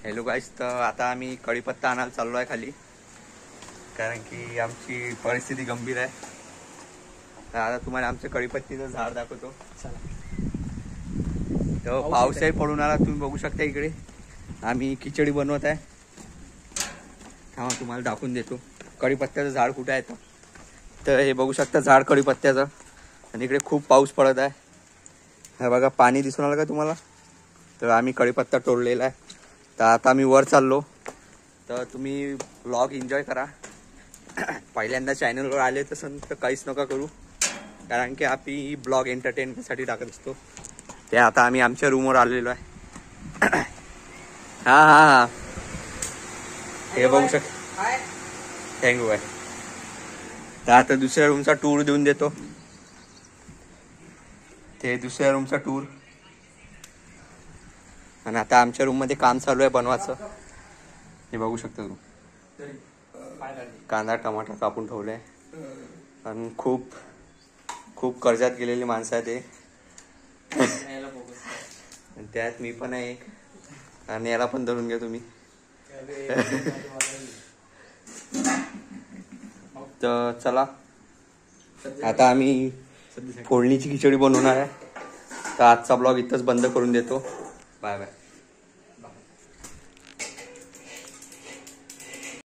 Hello गाईस, तर आता आम्ही कढीपत्ता आणायला चाललो आहे खाली, कारण की आमची परिस्थिती गंभीर आहे. तर आता तुम्हाला आमच्या कढीपत्तीचं झाड दाखवतो. तर पाऊसही पडून आला, तुम्ही बघू शकता. इकडे आम्ही खिचडी बनवत आहे. थांबा तुम्हाला दाखवून देतो कढीपत्त्याचं झाड कुठे आहे. तर हे बघू शकता झाड कढीपत्त्याचं, आणि इकडे खूप पाऊस पडत आहे. हे बघा पाणी दिसून आलं का तुम्हाला. तर आम्ही कढीपत्ता तोडलेला आहे. तर आता आम्ही वर चाललो. तर तुम्ही व्लॉग एन्जॉय करा. पहिल्यांदा चॅनलवर आले तर काहीच नका करू, कारण की आम्ही ब्लॉग एंटरटेनमेंटसाठी टाकत असतो. ते आता आम्ही आमच्या रूमवर आलेलो आहे. हा हे बघू शकता. Thank you bye. तर आता दुसऱ्या रूमचा टूर देऊन देतो. ते दुसऱ्या रूमचा टूर. आणि आता आमच्या रूम मध्ये काम चालू आहे बनवायचं. हे बघू शकता तू. कांदा टमाटर कापून ठेवले. आणि खूप खूप कर्जात गेलेली माणसं आहे ते. त्यात मी पण आहे एक. आणि याला पण धरून घ्या तुम्ही. तर चला आता आम्ही फोडणीची खिचडी बनवणार आहे. तर आजचा ब्लॉग इथंच बंद करून देतो. Bye bye.